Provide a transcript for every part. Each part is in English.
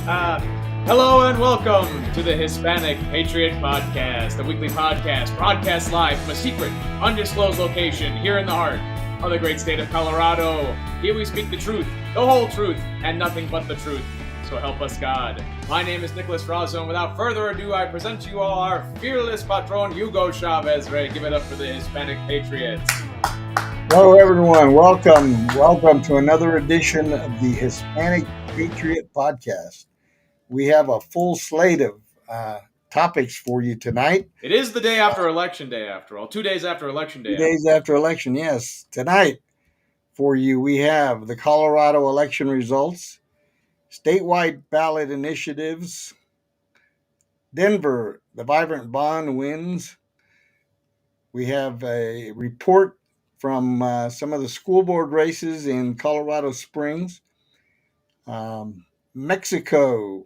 Hello and welcome to the Hispanic Patriot Podcast, the weekly podcast broadcast live from a secret, undisclosed location here in the heart of the great state of Colorado. Here we speak the truth, the whole truth, and nothing but the truth. So help us God. My name is Nicholas Razo, and without further ado, I present to you all our fearless patron, Hugo Chavez. Ray, give it up for the Hispanic Patriots. Hello, everyone. Welcome to another edition of the Hispanic Patriot Podcast. We have a full slate of topics for you tonight. It is the day after Election Day, after all. 2 days after Election Day. 2 days after election, yes. Tonight, for you, we have the Colorado election results, statewide ballot initiatives, Denver, the Vibrant Bond wins. We have a report from some of the school board races in Colorado Springs. Mexico,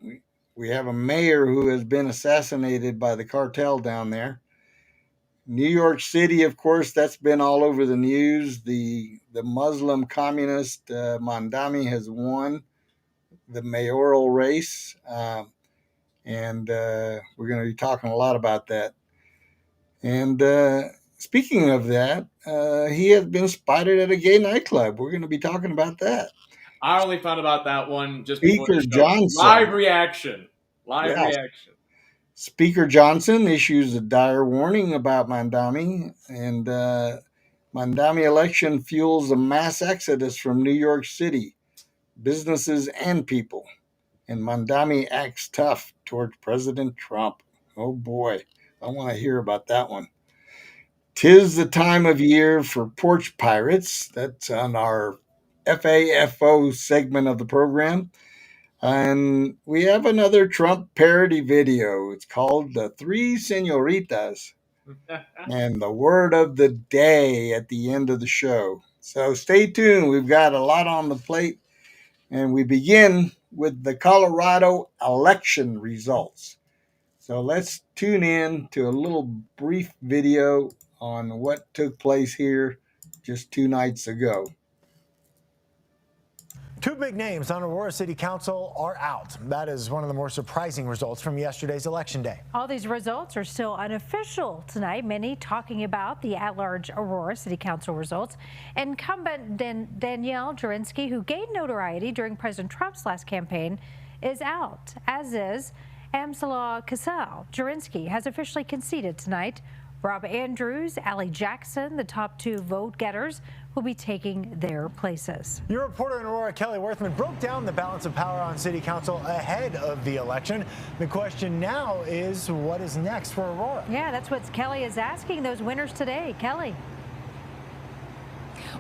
we have a mayor who has been assassinated by the cartel down there. New York City, of course, that's been all over the news. The Muslim communist Mamdani has won the mayoral race, and we're going to be talking a lot about that. And speaking of that, he has been spotted at a gay nightclub. We're going to be talking about that. I only found about that one just Speaker before the show. Johnson. Live reaction. Reaction. Speaker Johnson issues a dire warning about Mamdami, and Mamdami election fuels a mass exodus from New York City, businesses and people. And Mamdami acts tough towards President Trump. Oh boy, I want to hear about that one. 'Tis the time of year for porch pirates. That's on our FAFO segment of the program. And we have another Trump parody video. It's called The Three Señoritas and the word of the day at the end of the show. So stay tuned. We've got a lot on the plate. And we begin with the Colorado election results. So let's tune in to a little brief video on what took place here just 2 nights ago. Two big names on Aurora City Council are out. That is one of the more surprising results from yesterday's election day. All these results are still unofficial tonight. Many talking about the at-large Aurora City Council results. Incumbent Danielle Jurinsky, who gained notoriety during President Trump's last campaign, is out, as is Amsala Casal. Jurinsky has officially conceded tonight. Rob Andrews, Allie Jackson, the top 2 vote getters, will be taking their places. Your reporter in Aurora, Kelly Worthman, broke down the balance of power on City Council ahead of the election. The question now is, what is next for Aurora? Yeah, that's what Kelly is asking those winners today. Kelly.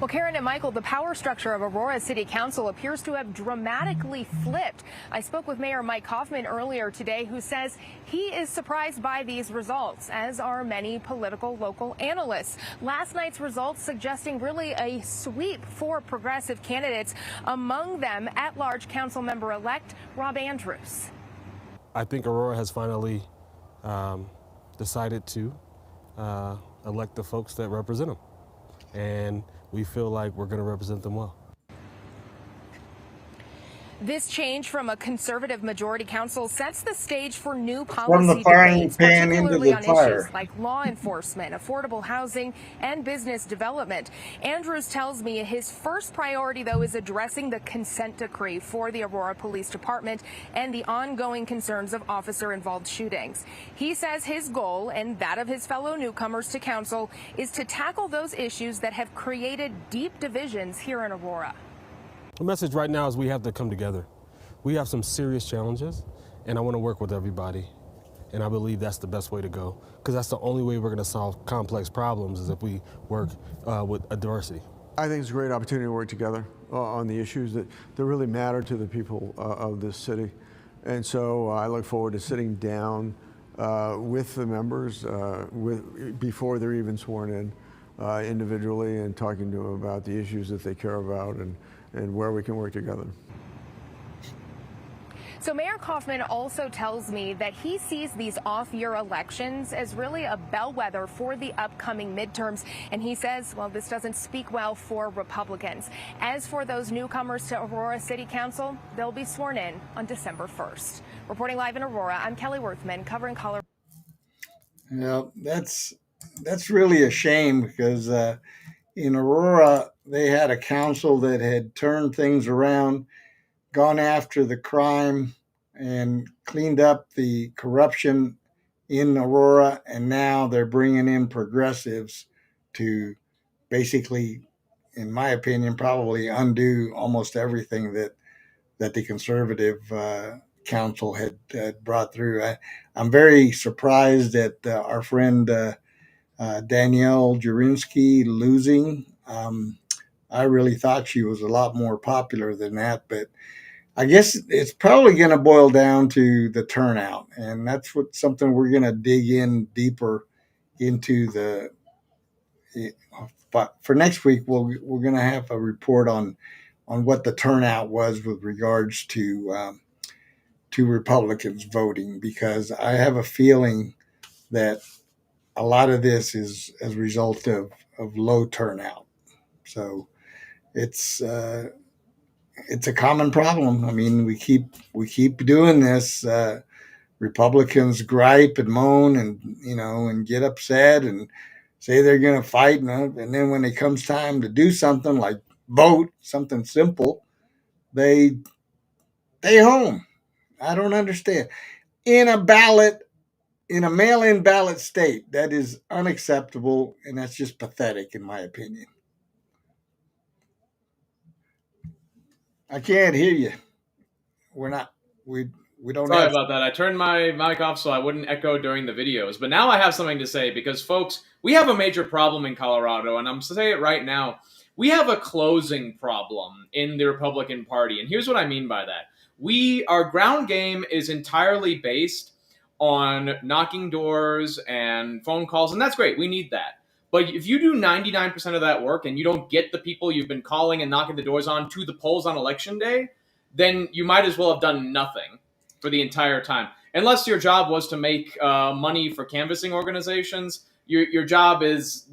Well, Karen and Michael, the power structure of Aurora City Council appears to have dramatically flipped. I spoke with Mayor Mike Kaufman earlier today, who says he is surprised by these results, as are many political local analysts. Last night's results suggesting really a sweep for progressive candidates, among them at-large council member-elect Rob Andrews. I think Aurora has finally decided to elect the folks that represent them. And we feel like we're going to represent them well. This change from a conservative majority council sets the stage for new From policy the frying debates, pan into particularly the on fire. issues like law enforcement, affordable housing, and business development. Andrews tells me his first priority, though, is addressing the consent decree for the Aurora Police Department and the ongoing concerns of officer-involved shootings. He says his goal, and that of his fellow newcomers to council, is to tackle those issues that have created deep divisions here in Aurora. The message right now is we have to come together. We have some serious challenges, and I want to work with everybody. And I believe that's the best way to go, because that's the only way we're going to solve complex problems is if we work with a diversity. I think it's a great opportunity to work together on the issues that really matter to the people of this city. And so I look forward to sitting down with the members before they're even sworn in individually and talking to them about the issues that they care about and where we can work together. So Mayor Kaufman also tells me that he sees these off-year elections as really a bellwether for the upcoming midterms. And he says, well, this doesn't speak well for Republicans. As for those newcomers to Aurora City Council, they'll be sworn in on December 1st. Reporting live in Aurora, I'm Kelly Worthman, covering Colorado. Yeah, that's really a shame because in Aurora, they had a council that had turned things around, gone after the crime, and cleaned up the corruption in Aurora, and now they're bringing in progressives to basically, in my opinion, probably undo almost everything that the conservative council had brought through. I'm very surprised at our friend Danielle Jurinsky losing. I really thought she was a lot more popular than that, but I guess it's probably going to boil down to the turnout, and that's something we're going to dig in deeper into the. But for next week, we're going to have a report on what the turnout was with regards to Republicans voting, because I have a feeling that a lot of this is as a result of low turnout. So it's a common problem. I mean, we keep doing this. Republicans gripe and moan and get upset and say they're going to fight, and then when it comes time to do something like vote, something simple, they stay home. I don't understand. In a mail-in ballot state, that is unacceptable, and that's just pathetic, in my opinion. I can't hear you. We don't. Sorry about that. I turned my mic off so I wouldn't echo during the videos. But now I have something to say because, folks, we have a major problem in Colorado, and I'm saying it right now. We have a closing problem in the Republican Party, and here's what I mean by that. Our ground game is entirely based on knocking doors and phone calls, and that's great. We need that. But if you do 99% of that work and you don't get the people you've been calling and knocking the doors on to the polls on Election Day, then you might as well have done nothing for the entire time. Unless your job was to make money for canvassing organizations, your job is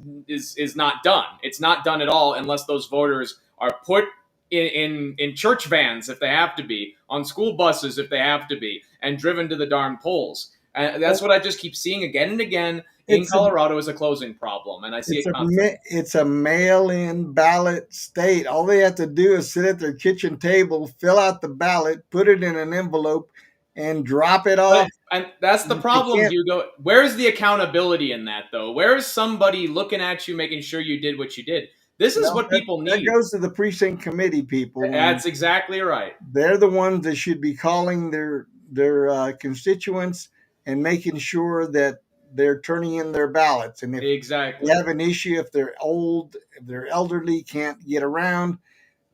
not done. It's not done at all unless those voters are put in church vans if they have to be, on school buses if they have to be, and driven to the darn polls. And that's what I just keep seeing again and again in Colorado is a closing problem, and I see it constantly. It's a mail-in ballot state. All they have to do is sit at their kitchen table, fill out the ballot, put it in an envelope, and drop it off. And that's the problem, Hugo. Where's the accountability in that, though? Where's somebody looking at you, making sure you did what you did? This is what people need. That goes to the precinct committee people. That's exactly right. They're the ones that should be calling their constituents and making sure that they're turning in their ballots. And if exactly. you have an issue, if they're old, if they're elderly, can't get around,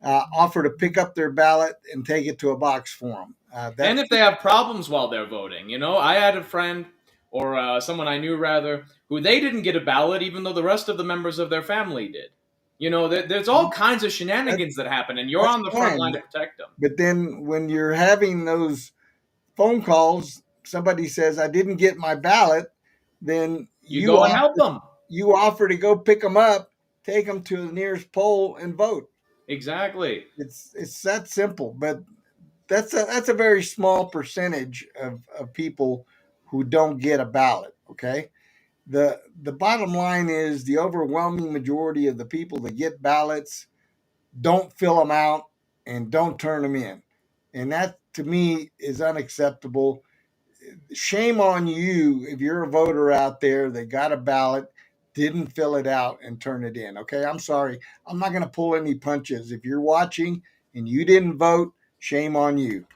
offer to pick up their ballot and take it to a box for them. And if they have problems while they're voting, I had a friend or someone I knew rather, who they didn't get a ballot even though the rest of the members of their family did. There's all kinds of shenanigans that happen, and you're on the front line to protect them. But then when you're having those phone calls, somebody says, I didn't get my ballot, then you go and help them. You offer to go pick them up, take them to the nearest poll and vote. Exactly. It's that simple, but that's a very small percentage of people who don't get a ballot, okay? The bottom line is the overwhelming majority of the people that get ballots don't fill them out and don't turn them in. And that, to me, is unacceptable. Shame on you if you're a voter out there that got a ballot, didn't fill it out, and turn it in, okay? I'm sorry. I'm not going to pull any punches. If you're watching and you didn't vote, shame on you.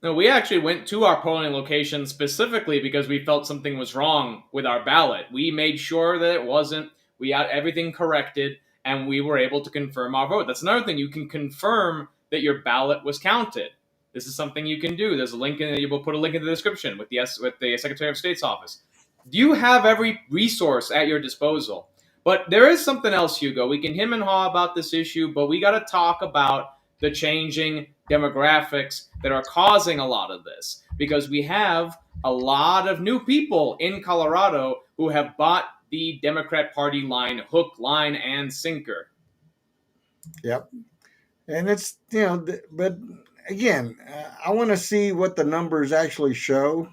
No, we actually went to our polling location specifically because we felt something was wrong with our ballot. We made sure that it wasn't. We had everything corrected, and we were able to confirm our vote. That's another thing. You can confirm that your ballot was counted. This is something you can do. There's a link in. We'll put a link in the description with the Secretary of State's office. You have every resource at your disposal. But there is something else, Hugo. We can hem and haw about this issue, but we got to talk about the changing demographics that are causing a lot of this, because we have a lot of new people in Colorado who have bought the Democrat Party line hook, line, and sinker. Yep. And it's, but again, I want to see what the numbers actually show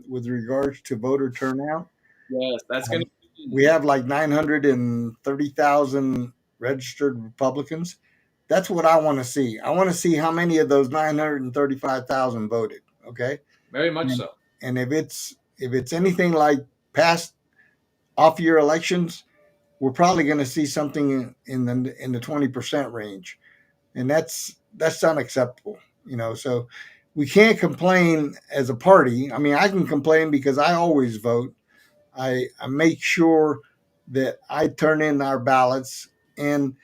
with regards to voter turnout. Yes, that's going to We have like 930,000 registered Republicans. That's what I want to see. I want to see how many of those 935,000 voted. Okay. very much so. And if it's anything like past off-year elections, we're probably going to see something in the 20% range, and that's unacceptable. So we can't complain as a party. I mean, I can complain because I always vote. I make sure that I turn in our ballots, and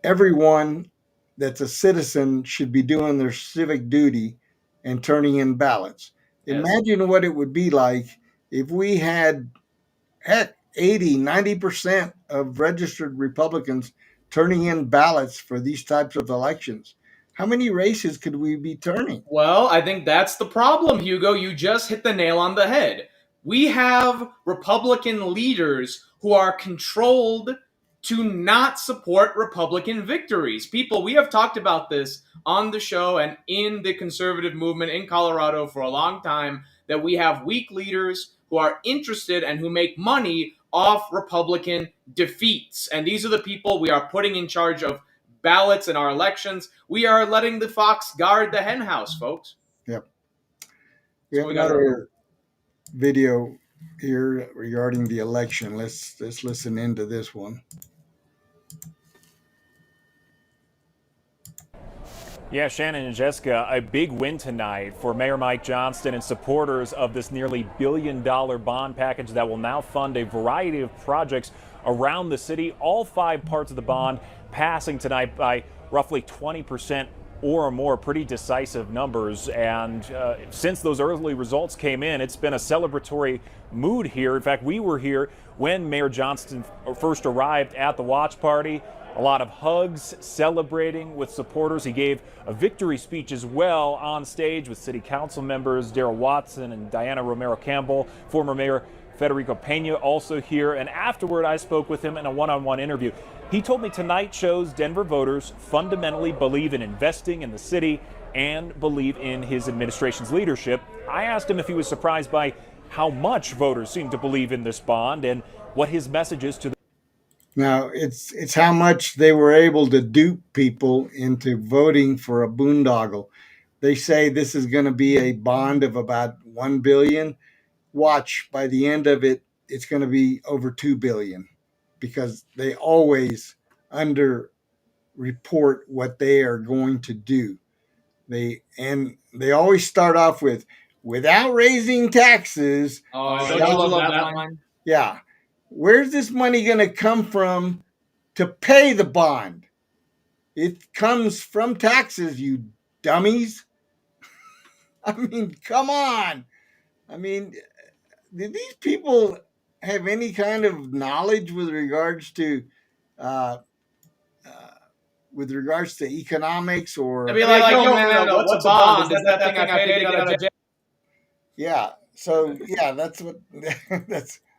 everyone that's a citizen should be doing their civic duty and turning in ballots. Yes. Imagine what it would be like if we had, heck, 80-90% of registered Republicans turning in ballots for these types of elections. How many races could we be turning? Well, I think that's the problem, Hugo. You just hit the nail on the head. We have Republican leaders who are controlled to not support Republican victories. People, we have talked about this on the show and in the conservative movement in Colorado for a long time, that we have weak leaders who are interested and who make money off Republican defeats. And these are the people we are putting in charge of ballots in our elections. We are letting the fox guard the hen house, folks. Yep. We have another video here regarding the election. Let's listen into this one. Yeah, Shannon and Jessica, a big win tonight for Mayor Mike Johnston and supporters of this nearly $1 billion bond package that will now fund a variety of projects around the city. All 5 parts of the bond passing tonight by roughly 20% or more, pretty decisive numbers. And since those early results came in, it's been a celebratory mood here. In fact, we were here when Mayor Johnston first arrived at the watch party. A lot of hugs, celebrating with supporters. He gave a victory speech as well on stage with city council members Darrell Watson and Diana Romero Campbell. Former Mayor Federico Pena also here. And afterward, I spoke with him in a one-on-one interview. He told me tonight shows Denver voters fundamentally believe in investing in the city and believe in his administration's leadership. I asked him if he was surprised by how much voters seem to believe in this bond and what his message is to them. Now, it's how much they were able to dupe people into voting for a boondoggle. They say this is going to be a bond of about $1 billion. Watch, by the end of it, it's going to be over $2 billion, because they always underreport what they are going to do. They always start off with, without raising taxes. Oh, don't you love that line? Yeah. Where's this money going to come from to pay the bond? It comes from taxes, you dummies. I mean, come on. I mean, did these people have any kind of knowledge with regards to economics? Or I'd be like, no, man, what's a bond? Is that thing I paid to get out of jail? Yeah. So yeah, that's what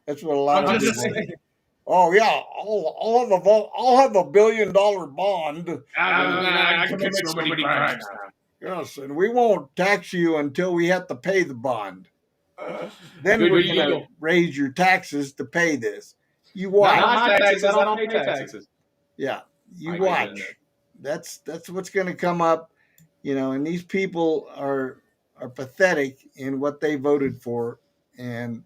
that's what a lot of people say. Oh yeah, I'll have $1 billion bond. I commit so many crimes. Yes, and we won't tax you until we have to pay the bond. Then we're going to raise your taxes to pay this. You watch. Not taxes. I don't pay taxes. Yeah, you watch. That's what's going to come up, and these people are pathetic in what they voted for, and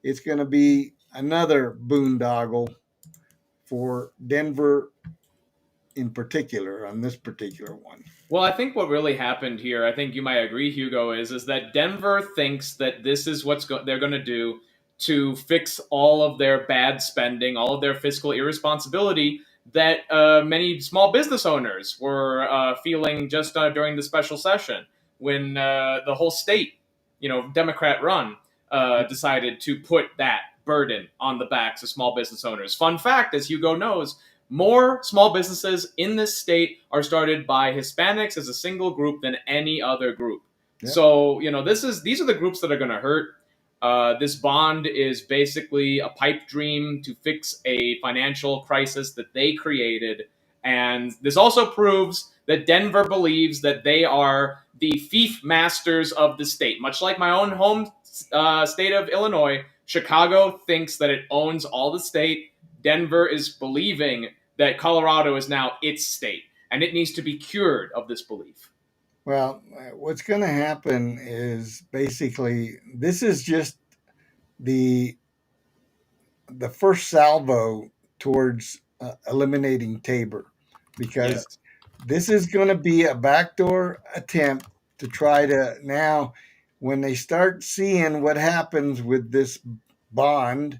it's going to be another boondoggle for Denver in particular on this particular one. Well, I think what really happened here, I think you might agree, Hugo, is that Denver thinks that this is what they're going to do to fix all of their bad spending, all of their fiscal irresponsibility that many small business owners were feeling just during the special session when the whole state, Democrat run, decided to put that burden on the backs of small business owners. Fun fact, as Hugo knows, more small businesses in this state are started by Hispanics as a single group than any other group. Yep. So, these are the groups that are going to hurt. This bond is basically a pipe dream to fix a financial crisis that they created. And this also proves that Denver believes that they are the fief masters of the state. Much like my own home state of Illinois, Chicago thinks that it owns all the state. Denver is believing that Colorado is now its state, and it needs to be cured of this belief. Well, what's going to happen is basically this is just the first salvo towards eliminating TABOR, because Yes. this is going to be a backdoor attempt to try to now, when they start seeing what happens with this bond,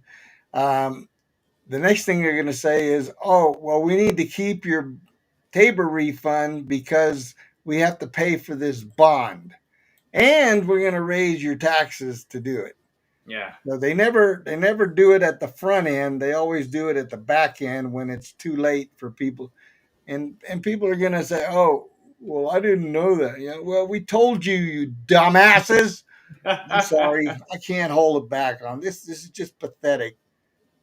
the next thing they're going to say is, oh, well, we need to keep your TABOR refund because we have to pay for this bond, and we're going to raise your taxes to do it. Yeah. No, they never do it at the front end. They always do it at the back end when it's too late for people. And people are going to say, oh, well, I didn't know that. Yeah, well, we told you, you dumbasses. I'm sorry. I can't hold it back on this. This is just pathetic.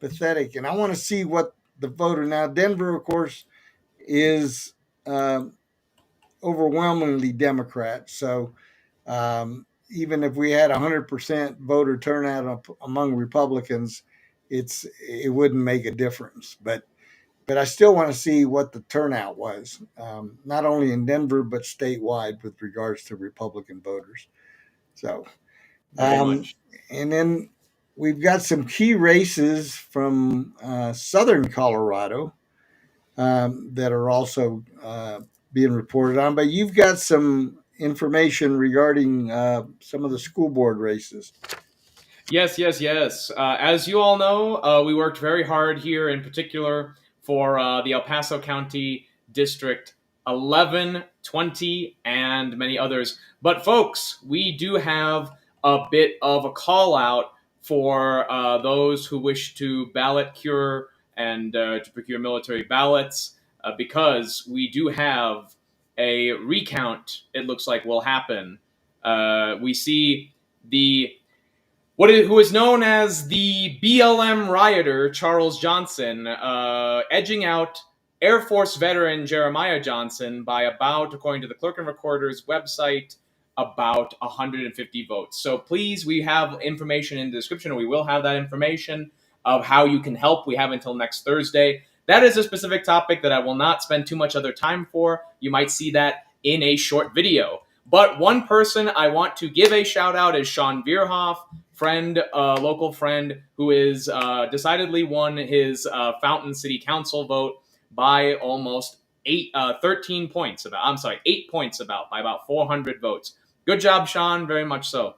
And I want to see what the voter now. Denver, of course, is overwhelmingly Democrat. So even if we had 100% voter turnout among Republicans, it wouldn't make a difference. But I still want to see what the turnout was, not only in Denver but statewide with regards to Republican voters. So, Very much. and then we've got some key races from southern Colorado that are also being reported on. But you've got some information regarding some of the school board races. Yes. As you all know, we worked very hard here, in particular for the El Paso County District 11, 20, and many others. But folks, we do have a bit of a call out for those who wish to ballot cure and to procure military ballots, because we do have a recount, it looks like, will happen. We see who is known as the BLM rioter, Charles Johnson, edging out Air Force veteran Jeremiah Johnson by about, according to the Clerk and Recorder's website, about 150 votes. So please, we have information in the description, and we will have that information of how you can help. We have until next Thursday. That is a specific topic that I will not spend too much other time for. You might see that in a short video. But one person I want to give a shout out is Sean Vierhoff, local friend, who is decidedly won his Fountain City Council vote by almost 8 points, by about 400 votes. Good job, Sean, very much so.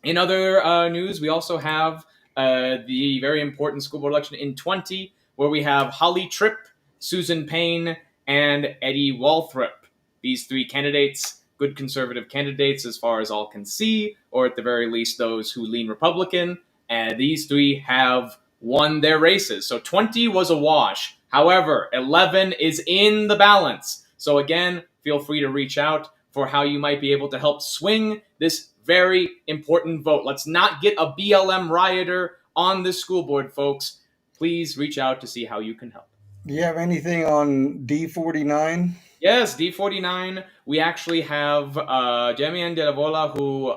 In other news, we also have the very important school board election in 20, where we have Holly Tripp, Susan Payne, and Eddie Walthrop. These three candidates, good conservative candidates as far as all can see, or at the very least those who lean Republican, and these three have won their races. So 20 was a wash. However, 11 is in the balance. So again, feel free to reach out for how you might be able to help swing this very important vote. Let's not get a BLM rioter on this school board, folks. Please reach out to see how you can help. Do you have anything on D49? Yes, D49. We actually have Demian de la Vola, who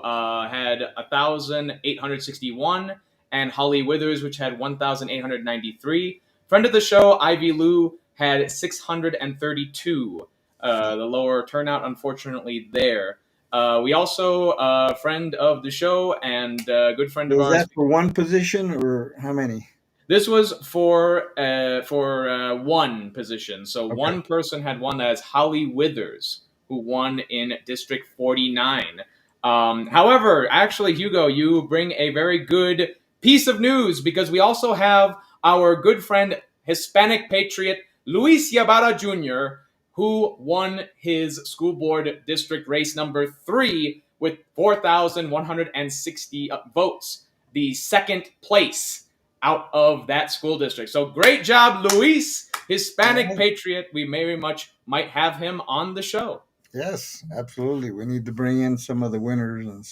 had 1,861, and Holly Withers, which had 1,893. Friend of the show, Ivy Lou, had 632. The lower turnout, unfortunately, there. We also, friend of the show and good friend of ours. Was that for one position or how many? This was for one position. So okay. One person had won. That is Holly Withers, who won in District 49. However, actually, Hugo, you bring a very good piece of news, because we also have our good friend, Hispanic Patriot, Luis Ybarra Jr., who won his school board district race number 3 with 4,160 votes, the second place out of that school district. So great job, Luis. Hispanic Patriot. We very much might have him on the show. Yes, absolutely. We need to bring in some of the winners and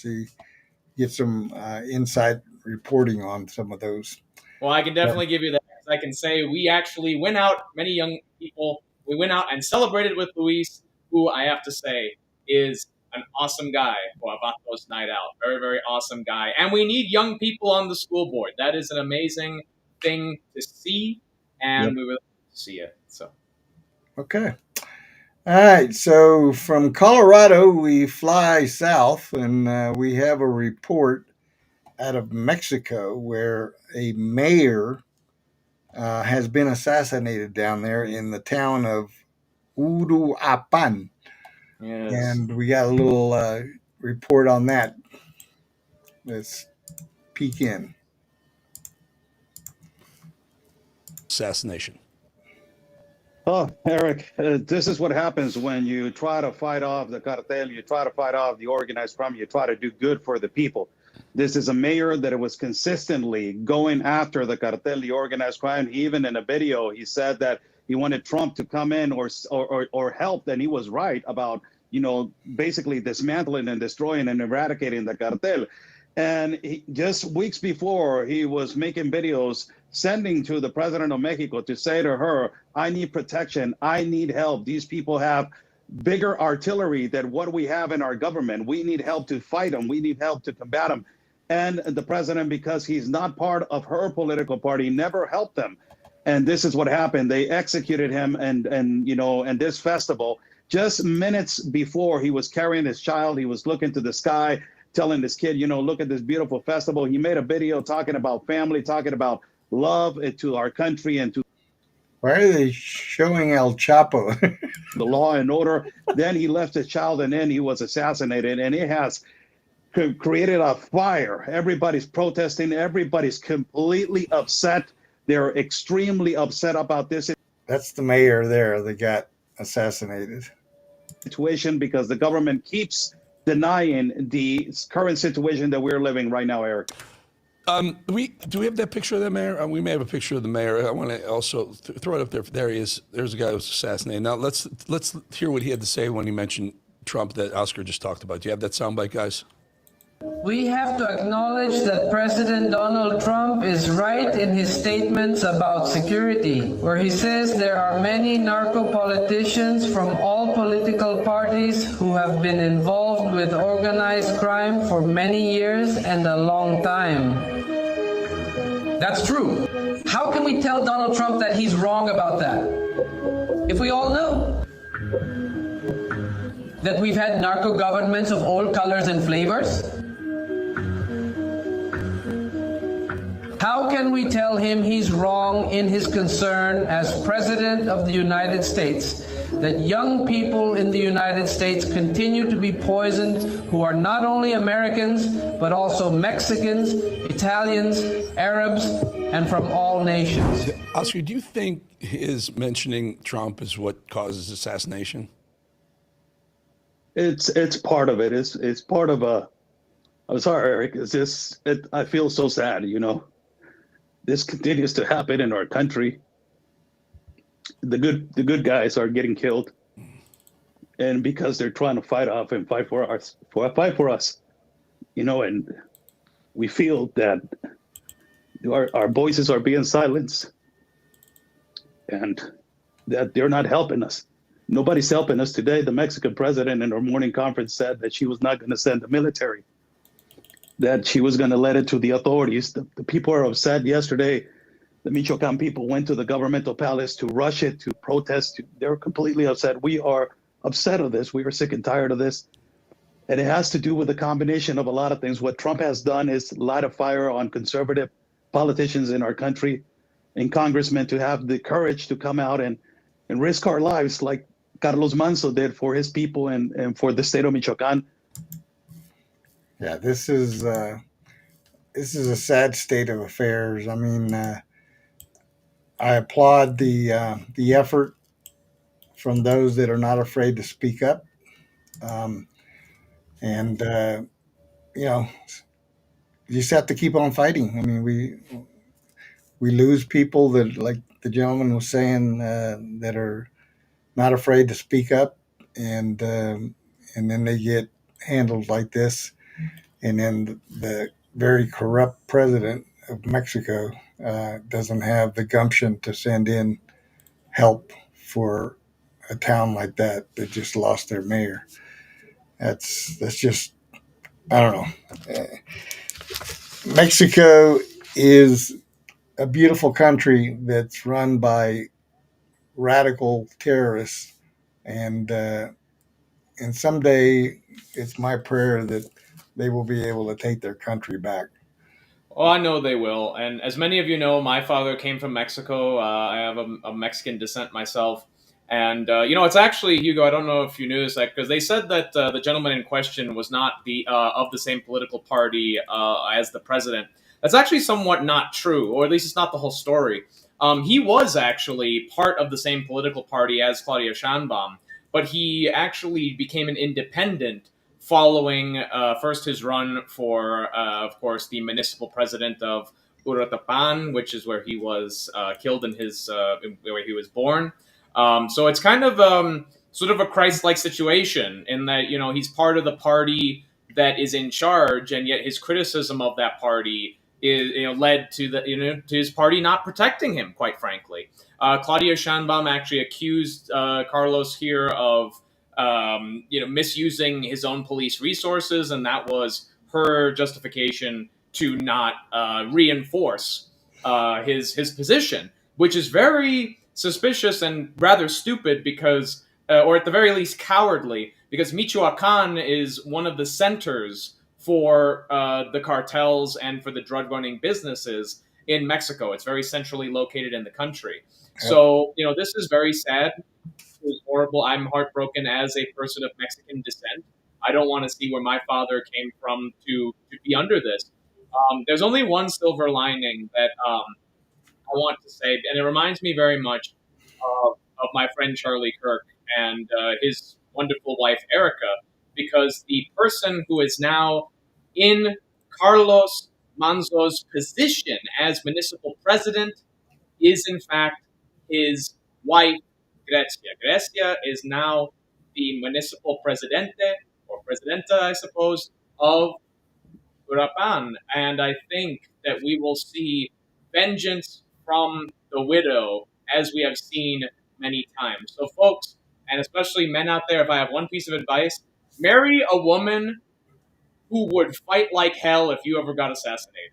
get some inside reporting on some of those. Well, I can definitely give you that. I can say we actually went out, many young people, we went out and celebrated with Luis, who I have to say is an awesome guy for Abato's Night Out. Very, very awesome guy. And we need young people on the school board. That is an amazing thing to see, and we will see it. So, Okay. All right. So from Colorado, we fly south and we have a report out of Mexico where a mayor has been assassinated down there in the town of Uruapan. yes. And we got a little report on that. Let's peek in. Assassination. Oh, Eric, this is what happens when you try to fight off the cartel, you try to fight off the organized crime, you try to do good for the people. This is a mayor that was consistently going after the cartel, the organized crime. Even in a video, he said that he wanted Trump to come in or help, and he was right about, basically dismantling and destroying and eradicating the cartel. And just weeks before, he was making videos sending to the president of Mexico to say to her, I need protection. I need help. These people have bigger artillery than what we have in our government. We need help to fight them. We need help to combat them. And the president, because he's not part of her political party, never helped them. And this is what happened. They executed him and this festival just minutes before he was carrying his child. He was looking to the sky, telling this kid, look at this beautiful festival. He made a video talking about family, talking about love to our country and to Why are they showing El Chapo? the law and order. Then he left his child and then he was assassinated. And it has created a fire. Everybody's protesting. Everybody's completely upset. They're extremely upset about this That's the mayor there that got assassinated. situation because the government keeps denying the current situation that we're living right now, Eric. Do we have that picture of the mayor? We may have a picture of the mayor. I want to also throw it up there. There he is. There's a guy who was assassinated. Now let's hear what he had to say when he mentioned Trump that Oscar just talked about. Do you have that soundbite, guys? We have to acknowledge that President Donald Trump is right in his statements about security, where he says there are many narco-politicians from all political parties who have been involved with organized crime for many years and a long time. That's true. How can we tell Donald Trump that he's wrong about that? If we all know that we've had narco governments of all colors and flavors? How can we tell him he's wrong in his concern as President of the United States that young people in the United States continue to be poisoned who are not only Americans, but also Mexicans, Italians, Arabs, and from all nations? Oscar, do you think his mentioning Trump is what causes assassination? It's part of it. It's part of a. I'm sorry, Eric. I feel so sad. This continues to happen in our country. The good guys are getting killed, and because they're trying to fight off and fight for us, and we feel that our voices are being silenced, and that they're not helping us. Nobody's helping us today. The Mexican president in her morning conference said that she was not going to send the military, that she was going to let it to the authorities. The people are upset. Yesterday, the Michoacán people went to the governmental palace to rush it, to protest. They're completely upset. We are upset of this. We are sick and tired of this. And it has to do with a combination of a lot of things. What Trump has done is light a fire on conservative politicians in our country and congressmen to have the courage to come out and risk our lives like Carlos Manzo did for his people and for the state of Michoacán. Yeah, this is a sad state of affairs. I mean, I applaud the effort from those that are not afraid to speak up, and you just have to keep on fighting. I mean, we lose people that, like the gentleman was saying, that are not afraid to speak up, and then they get handled like this, and then the very corrupt president of Mexico doesn't have the gumption to send in help for a town like that just lost their mayor. That's just, I don't know. Mexico is a beautiful country that's run by radical terrorists, and someday it's my prayer that they will be able to take their country back. Oh, I know they will. And as many of you know, my father came from Mexico. I have a Mexican descent myself. And, it's actually, Hugo, I don't know if you knew this, because they said that the gentleman in question was not of the same political party as the president. That's actually somewhat not true, or at least it's not the whole story. He was actually part of the same political party as Claudia Sheinbaum, but he actually became an independent following first his run for, of course, the municipal president of Uruapan, which is where he was killed in where he was born. So it's kind of sort of a Christ-like situation in that, he's part of the party that is in charge, and yet his criticism of that party is, led to to his party not protecting him, quite frankly. Claudia Sheinbaum actually accused Carlos here of misusing his own police resources, and that was her justification to not reinforce his position, which is very suspicious and rather stupid because, or at the very least cowardly, because Michoacán is one of the centers for the cartels and for the drug-running businesses in Mexico. It's very centrally located in the country. So, this is very sad. It was horrible. I'm heartbroken as a person of Mexican descent. I don't want to see where my father came from to be under this. There's only one silver lining that I want to say, and it reminds me very much of my friend Charlie Kirk and his wonderful wife Erica, because the person who is now in Carlos Manzo's position as municipal president is in fact his wife, Grecia. Grecia is now the municipal presidente, or presidenta, I suppose, of Uruapan. And I think that we will see vengeance from the widow, as we have seen many times. So, folks, and especially men out there, if I have one piece of advice, marry a woman who would fight like hell if you ever got assassinated.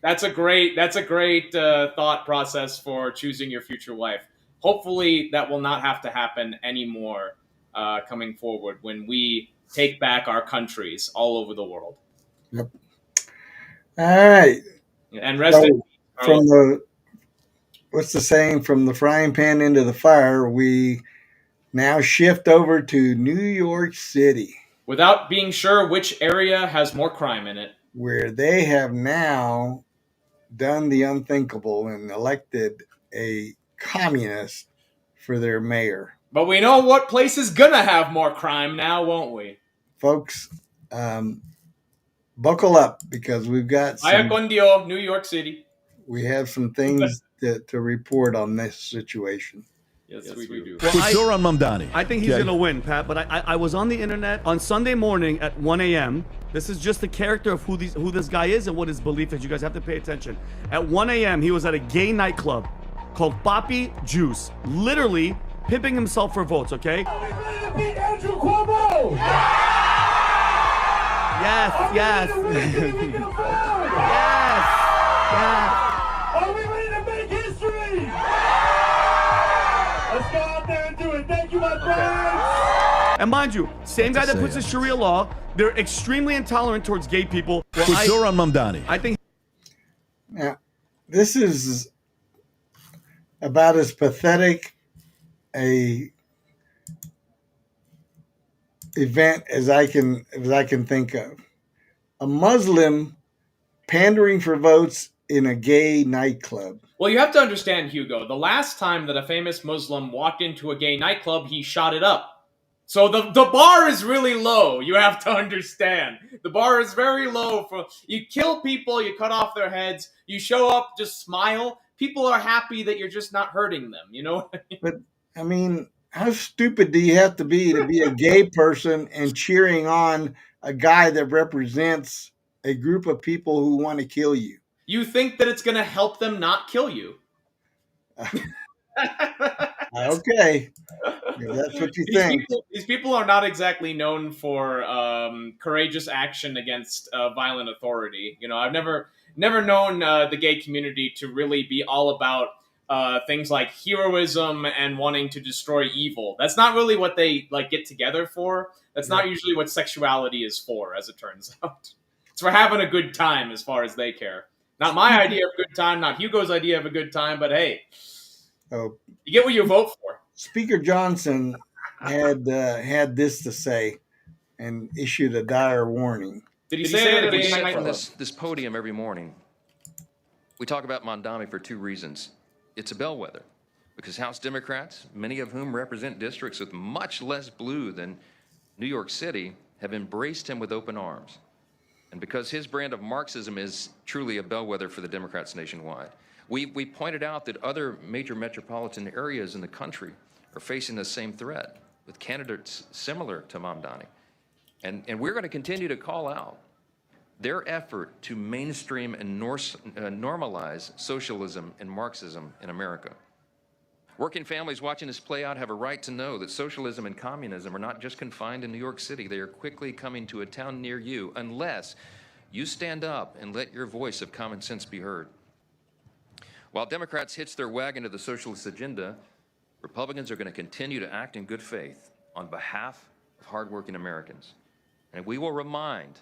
That's a great thought process for choosing your future wife. Hopefully that will not have to happen anymore coming forward when we take back our countries all over the world. Yep. All right. And rest in peace, from what's the saying? From the frying pan into the fire, we now shift over to New York City. Without being sure which area has more crime in it. Where they have now done the unthinkable and elected a communist for their mayor. But we know what place is going to have more crime now, won't we? Folks, buckle up, because we've got Vaya con Dios, New York City. We have some things to report on this situation. Yes, we do. Well, Zohran Mamdani. I think he's going to win, Pat, but I was on the internet on Sunday morning at 1 a.m. This is just the character of who this guy is and what his belief is. You guys have to pay attention. At 1 a.m., he was at a gay nightclub called Papi Juice, literally pimping himself for votes, okay? Are we ready to beat Andrew Cuomo? Yes, yes. Yes. Are we ready to make history? Let's go out there and do it. Thank you, my friends. And mind you, same guy that puts the Sharia law, they're extremely intolerant towards gay people. Well, Zohran Mamdani. I think. Now, this is about as pathetic a event as I can think of. A Muslim pandering for votes in a gay nightclub. Well, you have to understand, Hugo, the last time that a famous Muslim walked into a gay nightclub, he shot it up. So the bar is really low. You have to understand. The bar is very low. You kill people, you cut off their heads, you show up, just smile. people are happy that you're just not hurting them. You know what I mean? But I mean, how stupid do you have to be a gay person and cheering on a guy that represents a group of people who want to kill you? You think that it's going to help them not kill you. Okay. If that's what you think. These people are not exactly known for courageous action against violent authority. You know, I've never known the gay community to really be all about things like heroism and wanting to destroy evil. That's not really what they like get together for. That's not usually what sexuality is for, as it turns out. It's for having a good time, as far as they care. Not my idea of a good time, not Hugo's idea of a good time, but hey, you get what you vote for. Speaker Johnson had this to say and issued a dire warning. Did he say it We again? sit from this podium every morning. We talk about Mamdani for two reasons. It's a bellwether, because House Democrats, many of whom represent districts with much less blue than New York City, have embraced him with open arms. And because his brand of Marxism is truly a bellwether for the Democrats nationwide. We pointed out that other major metropolitan areas in the country are facing the same threat with candidates similar to Mamdani. And we're going to continue to call out their effort to mainstream and normalize socialism and Marxism in America. Working families watching this play out have a right to know that socialism and communism are not just confined in New York City. They are quickly coming to a town near you unless you stand up and let your voice of common sense be heard. While Democrats hitch their wagon to the socialist agenda, Republicans are going to continue to act in good faith on behalf of hardworking Americans. And we will remind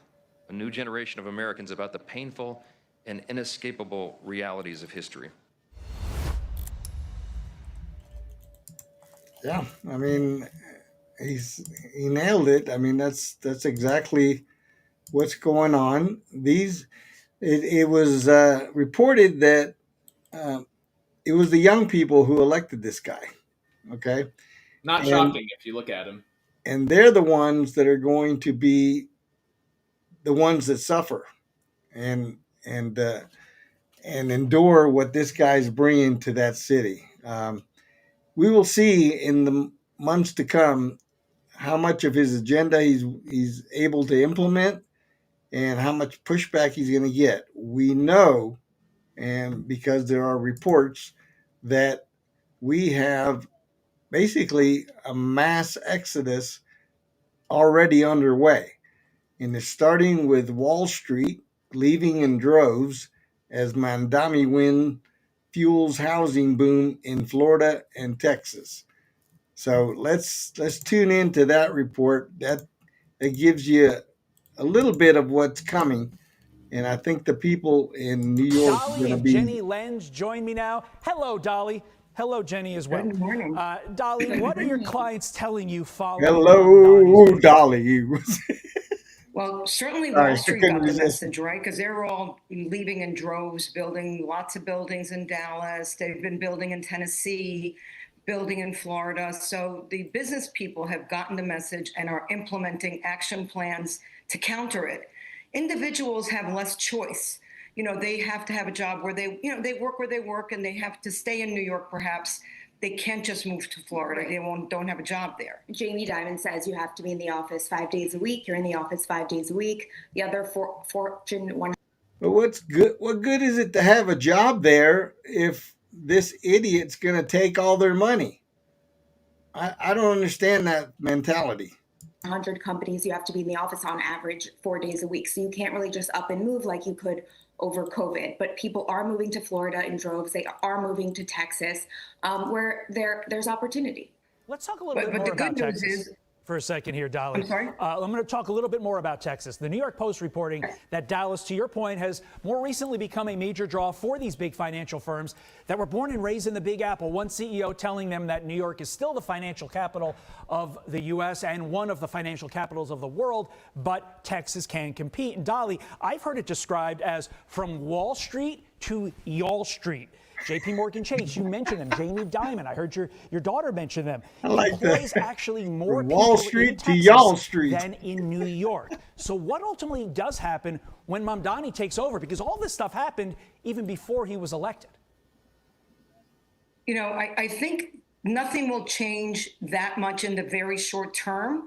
a new generation of Americans about the painful and inescapable realities of history. Yeah, I mean, he nailed it. I mean, that's exactly what's going on. It was reported that it was the young people who elected this guy. Okay, Not shocking if you look at him. And they're the ones that are going to be the ones that suffer and endure what this guy's bringing to that city. We will see in the months to come how much of his agenda he's able to implement and how much pushback he's going to get. We know, and because there are reports, that we have basically a mass exodus already underway. And it's starting with Wall Street leaving in droves as Mamdani wind fuels housing boom in Florida and Texas. So let's tune into that report. That gives you a little bit of what's coming. And I think the people in New York are going to be... Jenny Lenz join me now. Hello, Dolly. Hello, Jenny, as well. Good morning. Dolly, what are your clients telling you following? Hello, Dolly. Well, certainly Wall Street got the message, right? Because they're all leaving in droves, building lots of buildings in Dallas. They've been building in Tennessee, building in Florida. So the business people have gotten the message and are implementing action plans to counter it. Individuals have less choice. You know, they have to have a job where they work where they work, and they have to stay in New York, perhaps. They can't just move to Florida. They don't have a job there. Jamie Dimon says you have to be in the office 5 days a week. You're in the office 5 days a week. The other Fortune 100. But what's good? What good is it to have a job there if this idiot's going to take all their money? I don't understand that mentality. 100 companies, you have to be in the office on average 4 days a week. So you can't really just up and move like you could over COVID. But people are moving to Florida in droves. They are moving to Texas, where there's opportunity. Let's talk a little bit more about Texas for a second here, Dolly. I'm sorry? I'm going to talk a little bit more about Texas. The New York Post reporting that Dallas, to your point, has more recently become a major draw for these big financial firms that were born and raised in the Big Apple. One CEO telling them that New York is still the financial capital of the U.S. and one of the financial capitals of the world, but Texas can compete. And Dolly, I've heard it described as from Wall Street to Y'all Street. J.P. Morgan Chase, you mentioned them. Jamie Dimon, I heard your daughter mention them. I like that. There's actually more from Wall people Street in to Texas Y'all Street than in New York. So what ultimately does happen when Mamdani takes over? Because all this stuff happened even before he was elected. I think nothing will change that much in the very short term.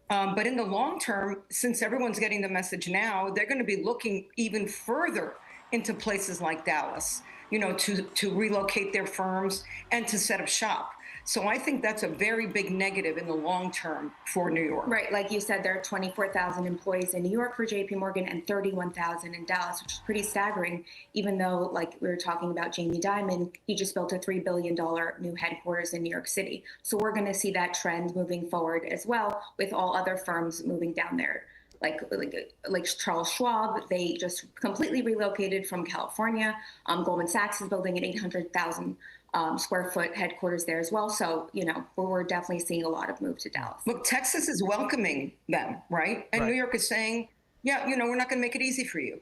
But in the long term, since everyone's getting the message now, they're going to be looking even further into places like Dallas, to relocate their firms and to set up shop. So I think that's a very big negative in the long term for New York. Right. Like you said, there are 24,000 employees in New York for JP Morgan and 31,000 in Dallas, which is pretty staggering, even though, like we were talking about Jamie Dimon, he just built a $3 billion new headquarters in New York City. So we're going to see that trend moving forward as well, with all other firms moving down there. Like Charles Schwab, they just completely relocated from California. Goldman Sachs is building an 800,000 square foot headquarters there as well. So, we're definitely seeing a lot of move to Dallas. Look, Texas is welcoming them, right? And New York is saying, we're not going to make it easy for you.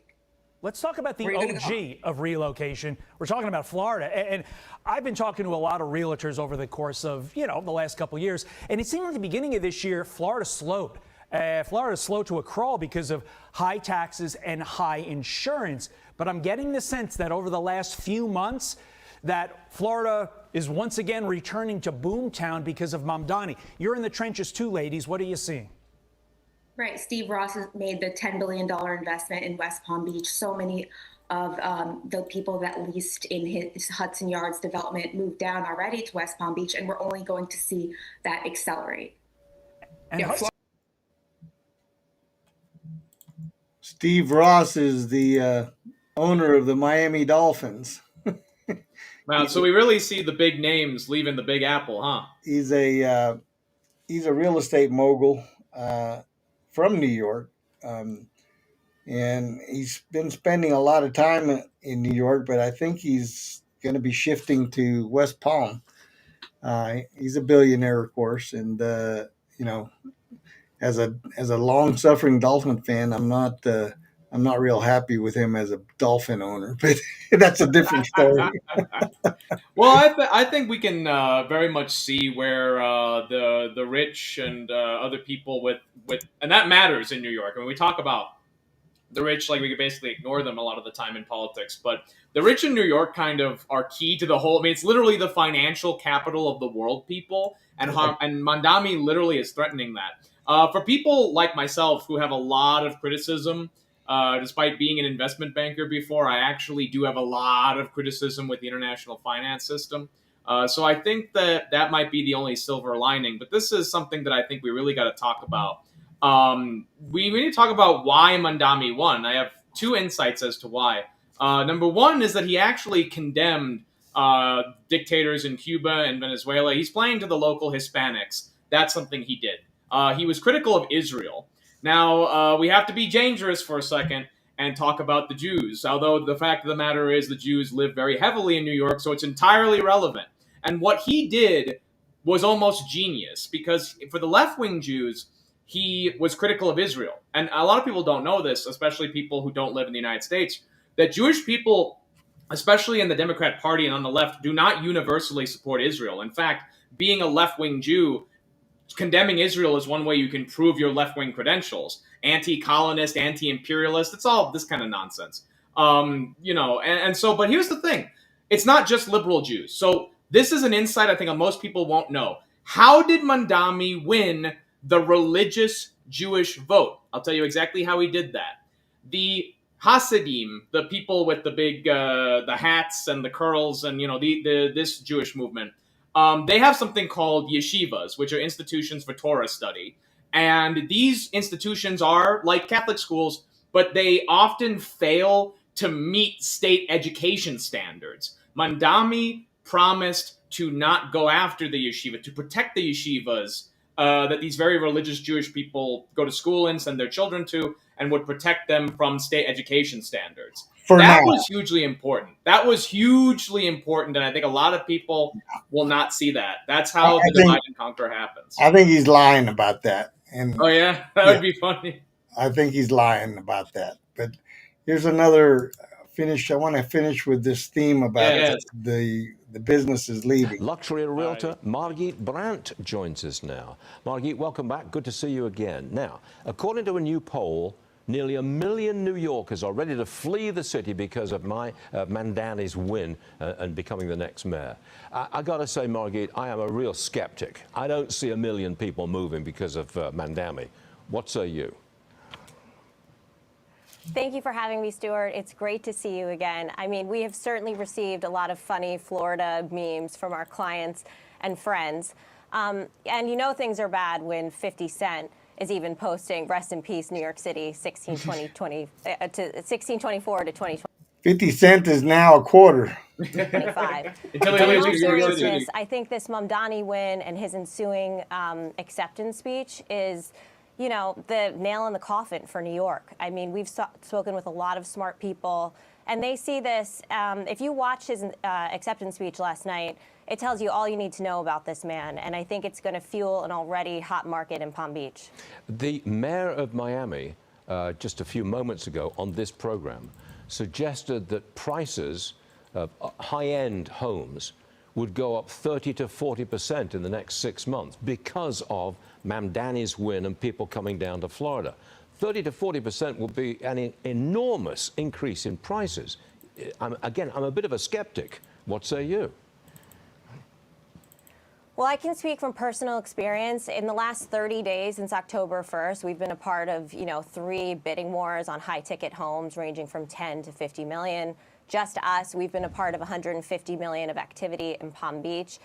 Let's talk about the OG of relocation. We're talking about Florida. And I've been talking to a lot of realtors over the course of, the last couple of years. And it seemed like the beginning of this year, Florida slowed. Florida slowed to a crawl because of high taxes and high insurance. But I'm getting the sense that over the last few months, that Florida is once again returning to boomtown because of Mamdani. You're in the trenches too, ladies. What are you seeing? Right. Steve Ross has made the $10 billion investment in West Palm Beach. So many of the people that leased in his Hudson Yards development moved down already to West Palm Beach, and we're only going to see that accelerate. And Steve Ross is the owner of the Miami Dolphins. Wow, so we really see the big names leaving the Big Apple, huh? He's a real estate mogul from New York, and he's been spending a lot of time in New York. But I think he's going to be shifting to West Palm. He's a billionaire, of course, and as a long-suffering Dolphin fan, I'm not real happy with him as a Dolphin owner, but that's a different story. Well, I think we can very much see where the rich and other people with and that matters in New York. I mean, we talk about the rich like we could basically ignore them a lot of the time in politics, but the rich in New York kind of are key to the whole. I mean, it's literally the financial capital of the world, people, and Mamdani literally is threatening that. For people like myself who have a lot of criticism. Despite being an investment banker before, I actually do have a lot of criticism with the international finance system. So I think that might be the only silver lining. But this is something that I think we really got to talk about. We need to talk about why Mamdani won. I have two insights as to why. Number one is that he actually condemned dictators in Cuba and Venezuela. He's playing to the local Hispanics. That's something he did. He was critical of Israel. Now, we have to be dangerous for a second and talk about the Jews, although the fact of the matter is the Jews live very heavily in New York, so it's entirely relevant. And what he did was almost genius, because for the left-wing Jews, he was critical of Israel. And a lot of people don't know this, especially people who don't live in the United States, that Jewish people, especially in the Democrat Party and on the left, do not universally support Israel. In fact, being a left-wing Jew, condemning Israel is one way you can prove your left-wing credentials. Anti-colonist, anti-imperialist, it's all this kind of nonsense. But here's the thing. It's not just liberal Jews. So this is an insight I think most people won't know. How did Mamdani win the religious Jewish vote? I'll tell you exactly how he did that. The Hasidim, the people with the big, the hats and the curls and, this Jewish movement, they have something called yeshivas, which are institutions for Torah study. And these institutions are like Catholic schools, but they often fail to meet state education standards. Mamdani promised to not go after the yeshiva, to protect the yeshivas that these very religious Jewish people go to school in, send their children to, and would protect them from state education standards. Was hugely important. That was hugely important, and I think a lot of people will not see that. That's how the divide and conquer happens. I think he's lying about that. And oh yeah, that would be funny. I think he's lying about that. But here's another finish. I want to finish with this theme about the businesses leaving. Luxury realtor Margit Brandt joins us now. Margit, welcome back. Good to see you again. Now, according to a new poll, Nearly 1 million New Yorkers are ready to flee the city because of Mamdani's win and becoming the next mayor. I got to say, Margit, I am a real skeptic. I don't see 1 million people moving because of Mamdani. What say you? Thank you for having me, Stuart. It's great to see you again. I mean, we have certainly received a lot of funny Florida memes from our clients and friends. And you know things are bad when 50 Cent is even posting "Rest in Peace, New York City, 1624 to 2020." 50 Cent is now a quarter. 25. Until In he all leaves New York City. seriousness, I think this Mamdani win and his ensuing acceptance speech is, you know, the nail in the coffin for New York. I mean, we've spoken with a lot of smart people, and they see this. If you watch his acceptance speech last night, it tells you all you need to know about this man, and I think it's going to fuel an already hot market in Palm Beach. The mayor of Miami, just a few moments ago on this program, suggested that prices of high-end homes would go up 30 to 40% in the next 6 months because of Mamdani's win and people coming down to Florida. 30 to 40% will be an enormous increase in prices. I'm a bit of a skeptic. What say you? Well, I can speak from personal experience. In the last 30 days since October 1st, we've been a part of, 3 bidding wars on high-ticket homes ranging from 10 to 50 million. Just us, we've been a part of 150 million of activity in Palm Beach.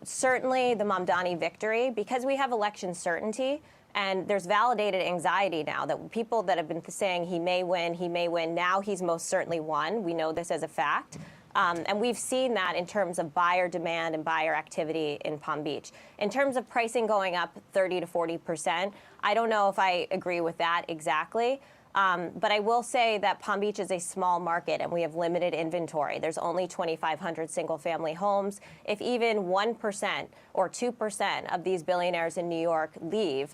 Certainly the Mamdani victory, because we have election certainty, and there's validated anxiety now that people that have been saying he may win, now he's most certainly won. We know this as a fact. And we've seen that in terms of buyer demand and buyer activity in Palm Beach. In terms of pricing going up 30 to 40%, I don't know if I agree with that exactly. But I will say that Palm Beach is a small market and we have limited inventory. There's only 2,500 single-family homes. If even 1% or 2% of these billionaires in New York leave,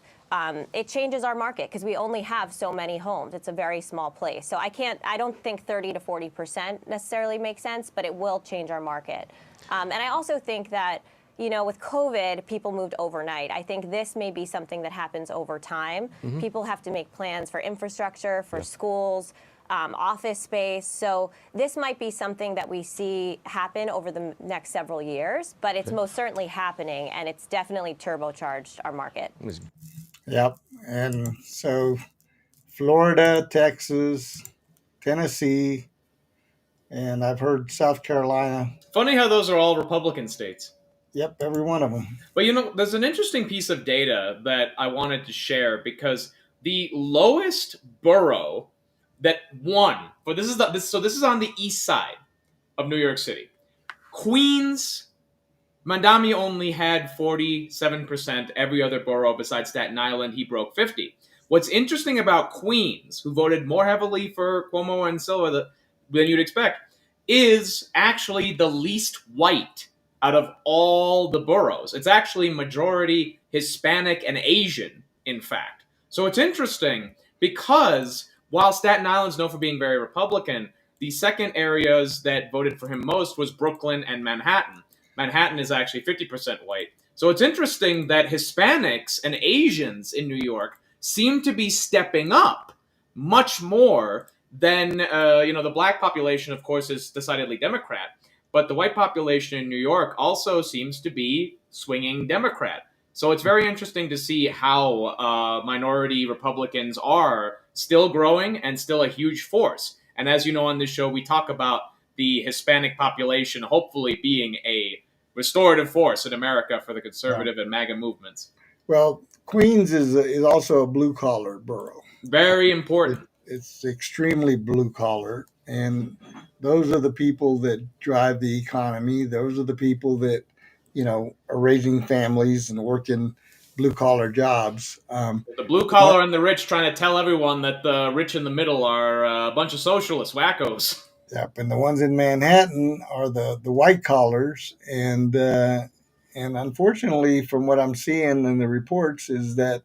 it changes our market because we only have so many homes. It's a very small place. So I don't think 30 to 40% necessarily makes sense, but it will change our market. And I also think that, with COVID, people moved overnight. I think this may be something that happens over time. Mm-hmm. People have to make plans for infrastructure, for schools, office space. So this might be something that we see happen over the next several years, but it's most certainly happening, and it's definitely turbocharged our market. Yep. And so Florida, Texas, Tennessee, and I've heard South Carolina. Funny how those are all Republican states. Yep, every one of them. But there's an interesting piece of data that I wanted to share because the lowest borough that won, this is on the east side of New York City. Queens, Mamdani only had 47%. Every other borough besides Staten Island, he broke 50. What's interesting about Queens, who voted more heavily for Cuomo and Silva than you'd expect, is actually the least white out of all the boroughs. It's actually majority Hispanic and Asian, in fact. So it's interesting because while Staten Island's known for being very Republican, the second areas that voted for him most was Brooklyn and Manhattan. Manhattan is actually 50% white. So it's interesting that Hispanics and Asians in New York seem to be stepping up much more than, the black population, of course, is decidedly Democrat. But the white population in New York also seems to be swinging Democrat. So it's very interesting to see how minority Republicans are still growing and still a huge force. And as you know on this show, we talk about the Hispanic population hopefully being a restorative force in America for the conservative and MAGA movements. Well, Queens is also a blue-collar borough. Very important. It's extremely blue-collar, and those are the people that drive the economy. Those are the people that, are raising families and working blue-collar jobs. The blue-collar and the rich trying to tell everyone that the rich in the middle are a bunch of socialist wackos. Yep, and the ones in Manhattan are the white collars, and unfortunately, from what I'm seeing in the reports, is that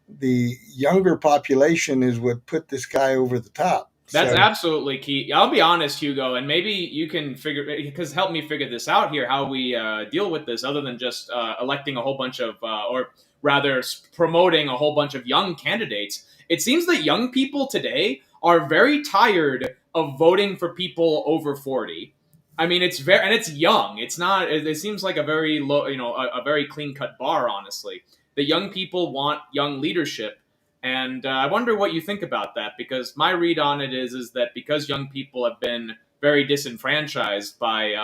the younger population is what put this guy over the top. That's So- absolutely key. I'll be honest, Hugo, and maybe you can help me figure this out here, how we deal with this, other than just electing a whole bunch of, or rather promoting a whole bunch of young candidates. It seems that young people today are very tired of voting for people over 40. I mean, it's young. It's not. It seems like a very low, a very clean cut bar. Honestly, the young people want young leadership. And I wonder what you think about that, because my read on it is that because young people have been very disenfranchised by,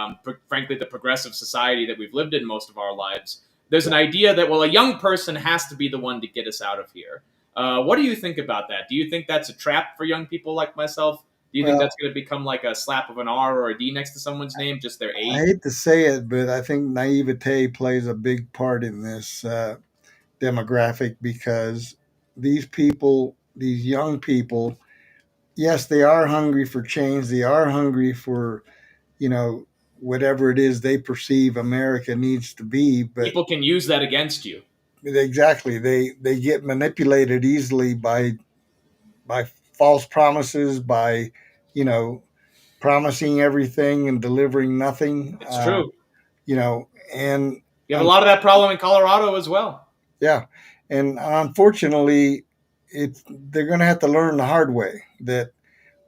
frankly, the progressive society that we've lived in most of our lives, there's an idea that, well, a young person has to be the one to get us out of here. What do you think about that? Do you think that's a trap for young people like myself? Do you think that's going to become like a slap of an R or a D next to someone's name, just their age? I hate to say it, but I think naivete plays a big part in this demographic, because these people, these young people, yes, they are hungry for change. They are hungry for, whatever it is they perceive America needs to be. But people can use that against you. Exactly. They get manipulated easily by false promises, by, promising everything and delivering nothing. It's true. And you have a lot of that problem in Colorado as well. Yeah. And unfortunately, they're going to have to learn the hard way that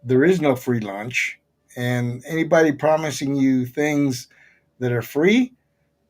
there is no free lunch, and anybody promising you things that are free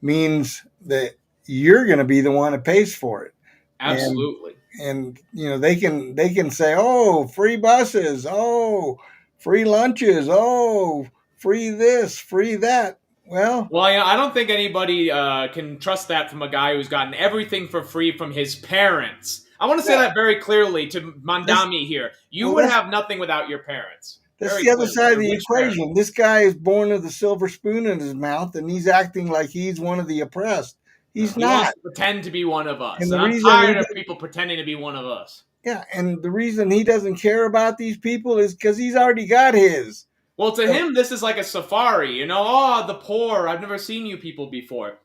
means that you're going to be the one that pays for it. Absolutely. And they can say, oh, free buses, oh, free lunches, oh, free this, free that. Well, I don't think anybody can trust that from a guy who's gotten everything for free from his parents. I want to say that very clearly to Mamdami here. You would have nothing without your parents. That's the other side of the equation. This guy is born with a silver spoon in his mouth, and he's acting like he's one of the oppressed. He's not. He wants to pretend to be one of us. And I'm tired of people pretending to be one of us. Yeah, and the reason he doesn't care about these people is because he's already got his. Well, to him, this is like a safari, oh, the poor, I've never seen you people before.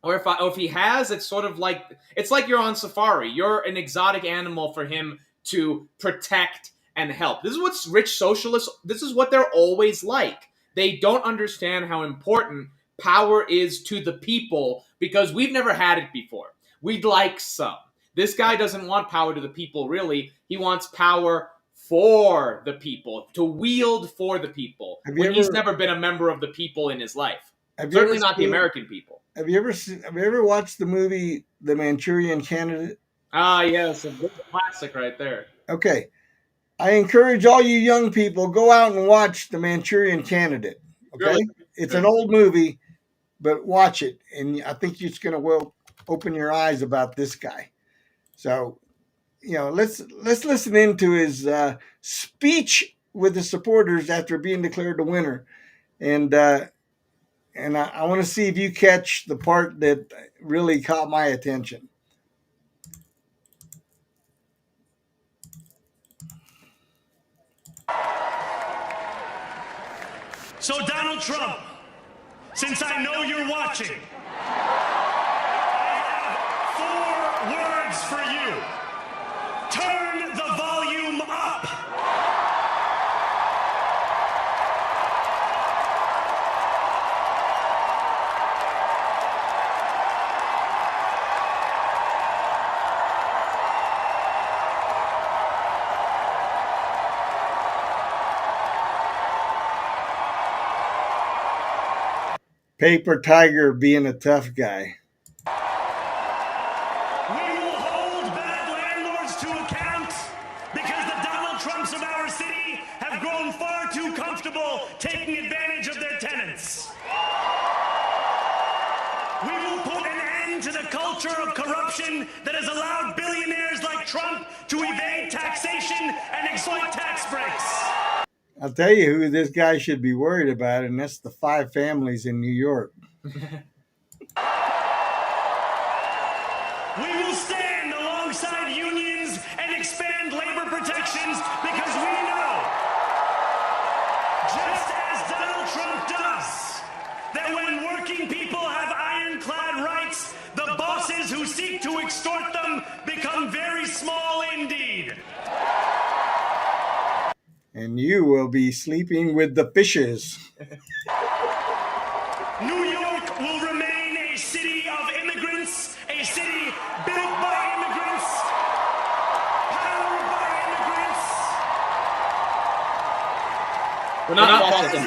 Or if he has, it's sort of like, it's like you're on safari. You're an exotic animal for him to protect and help. This is what's rich socialists, this is what they're always like. They don't understand how important power is to the people because we've never had it before. We'd like some. This guy doesn't want power to the people, really. He wants power for the people, to wield for the people, he's never been a member of the people in his life. Certainly not the American people. Have you ever watched the movie The Manchurian Candidate? Ah, yes, a good classic right there. Okay. I encourage all you young people, go out and watch The Manchurian Candidate. Okay? Really? It's an old movie, but watch it, and I think it's going to open your eyes about this guy. So, let's listen into his speech with the supporters after being declared the winner, and I want to see if you catch the part that really caught my attention. So Donald Trump, since I know you're watching, I have 4 words for you. Turn the volume up. Paper Tiger being a tough guy. We will hold bad landlords to account because the Donald Trumps of our city have grown far too comfortable taking advantage of their tenants. We will put an end to the culture of corruption that has allowed billionaires like Trump to evade taxation and exploit tax breaks. I'll tell you who this guy should be worried about, and that's the 5 families in New York. We will stand alongside unions and expand labor protections because we know, just as Donald Trump does, that when working people have ironclad rights, the bosses who seek to extort them become very small indeed. and you will be sleeping with the fishes. New York will remain a city of immigrants, a city built by immigrants, powered by immigrants. We're not Boston.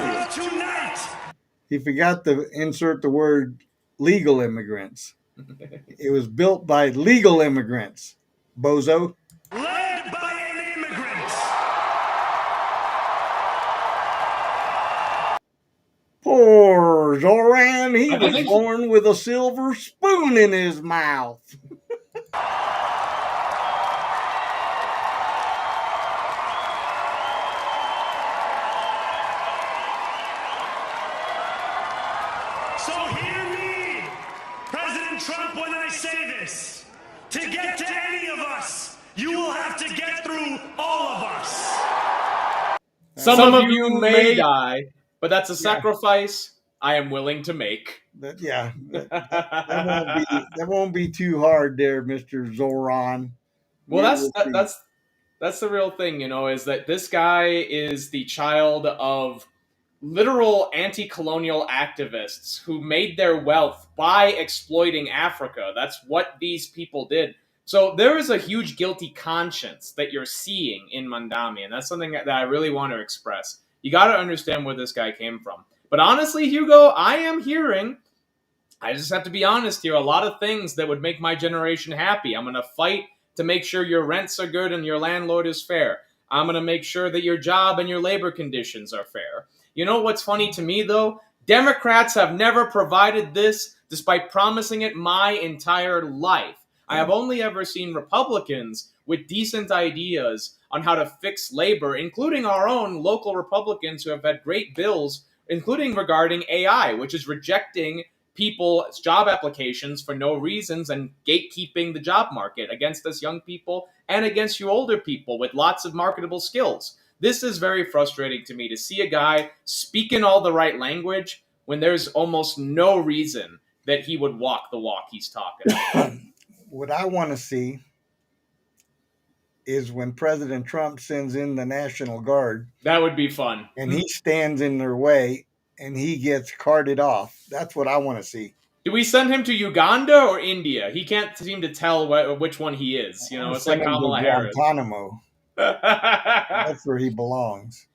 Tonight. He forgot to insert the word legal immigrants. It was built by legal immigrants, bozo. Led by an immigrant. Poor Zohran, he was born with a silver spoon in his mouth. So hear me, President Trump, when I say this. To get to any of us, you will have to get through all of us. Some of you may die, but that's a sacrifice I am willing to make. That won't be too hard there, Mr. Zohran. Well, that's the real thing, is that this guy is the child of literal anti-colonial activists who made their wealth by exploiting Africa. That's what these people did. So there is a huge guilty conscience that you're seeing in Mamdani, and that's something that I really want to express. You got to understand where this guy came from. But honestly, Hugo, I am hearing, I just have to be honest here, a lot of things that would make my generation happy. I'm going to fight to make sure your rents are good and your landlord is fair. I'm going to make sure that your job and your labor conditions are fair. You know what's funny to me, though? Democrats have never provided this despite promising it my entire life. I have only ever seen Republicans with decent ideas on how to fix labor, including our own local Republicans who have had great bills, including regarding AI, which is rejecting people's job applications for no reasons and gatekeeping the job market against us young people and against you older people with lots of marketable skills. This is very frustrating to me to see a guy speaking all the right language when there's almost no reason that he would walk the walk he's talking about. What I want to see is when President Trump sends in the National Guard. That would be fun. And he stands in their way and he gets carted off. That's what I want to see. Do we send him to Uganda or India? He can't seem to tell which one he is. It's like Kamala Harris. Guantanamo. That's where he belongs.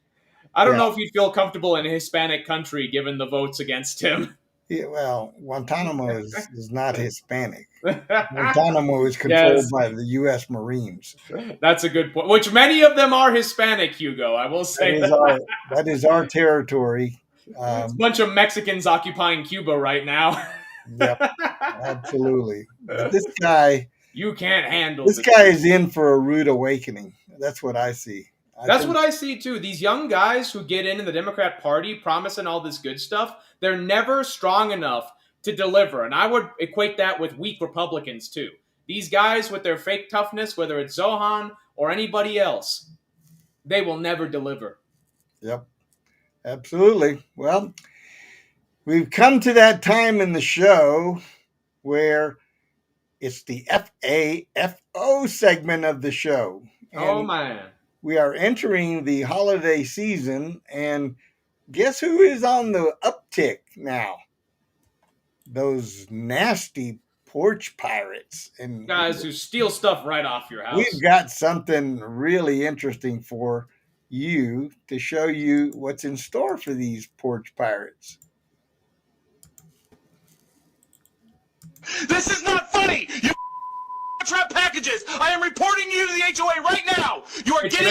I don't know if he'd feel comfortable in a Hispanic country given the votes against him. Yeah, well, Guantanamo is not Hispanic. Guantanamo is controlled by the U.S. Marines. That's a good point. Which many of them are Hispanic, Hugo. I will say that is our territory. It's a bunch of Mexicans occupying Cuba right now. Yep, absolutely. But this guy, you can't handle. This guy is in for a rude awakening. That's what I see. That's what I see too. These young guys who get in the Democrat Party promising all this good stuff, they're never strong enough to deliver. And I would equate that with weak Republicans too. These guys with their fake toughness, whether it's Zohran or anybody else, they will never deliver. Yep, absolutely. Well, we've come to that time in the show where it's the FAFO segment of the show. Oh, man. We are entering the holiday season, and guess who is on the uptick now? Those nasty porch pirates. And guys who steal stuff right off your house. We've got something really interesting for you to show you what's in store for these porch pirates. This is not funny! You trap packages! I am reporting you to the HOA right now! You are getting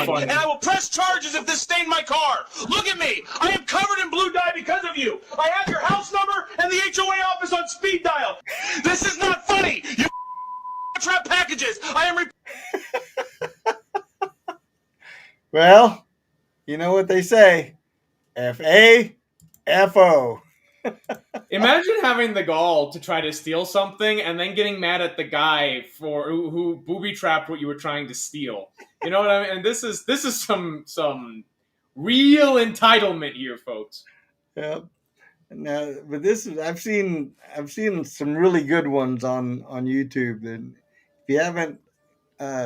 fined, and I will press charges if this stained my car! Look at me! I am covered in blue dye because of you! I have your house number and the HOA office on speed dial! This is not funny! You trap packages! I am Well, you know what they say. FAFO. Imagine having the gall to try to steal something and then getting mad at the guy for who booby trapped what you were trying to steal. You know what I mean? And this is some real entitlement here, folks. Yeah. Now, but this is I've seen some really good ones on YouTube. And if you haven't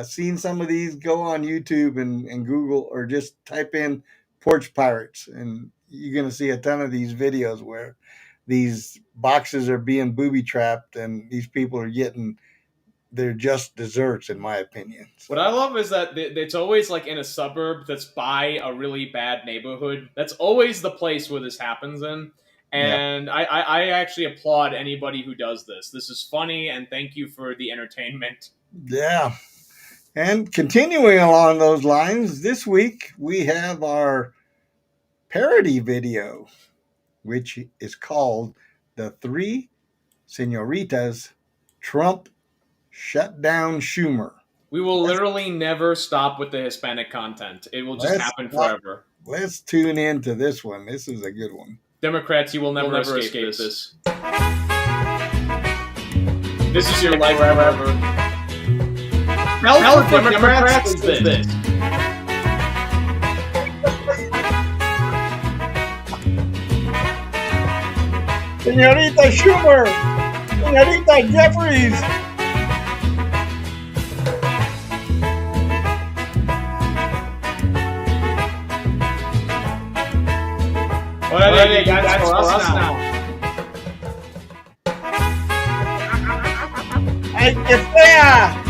seen some of these, go on YouTube and Google, or just type in porch pirates, and you're going to see a ton of these videos where these boxes are being booby trapped and these people are getting, they're just desserts, in my opinion. What I love is that it's always like in a suburb that's by a really bad neighborhood. That's always the place where this happens in. And yeah. I actually applaud anybody who does this. This is funny, and thank you for the entertainment. Yeah. And continuing along those lines, this week we have our parody video, which is called The Three Senoritas Trump Shut Down Schumer. We will literally never stop with the Hispanic content. It will just happen forever. Let's tune in to this one. This is a good one. Democrats, you will never escape this. This is your life forever. Hell for Democrats is this. Señorita Schumer! Señorita Jeffries! What are they got for us now? ¡Ay, qué fea!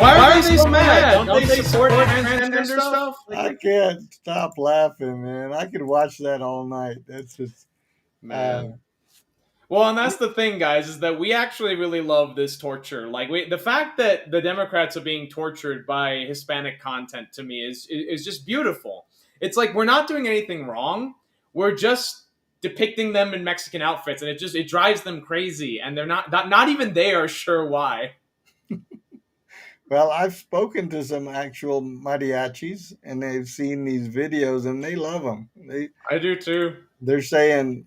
Why are they so mad? Don't they support transgender stuff? I can't stop laughing, man. I could watch that all night. That's just... Man. Well, and that's the thing, guys, is that we actually really love this torture. Like, the fact that the Democrats are being tortured by Hispanic content, to me, is just beautiful. It's like we're not doing anything wrong. We're just depicting them in Mexican outfits, and it drives them crazy, and they're not even they are sure why. Well, I've spoken to some actual mariachis, and they've seen these videos, and they love them. I do too. They're saying,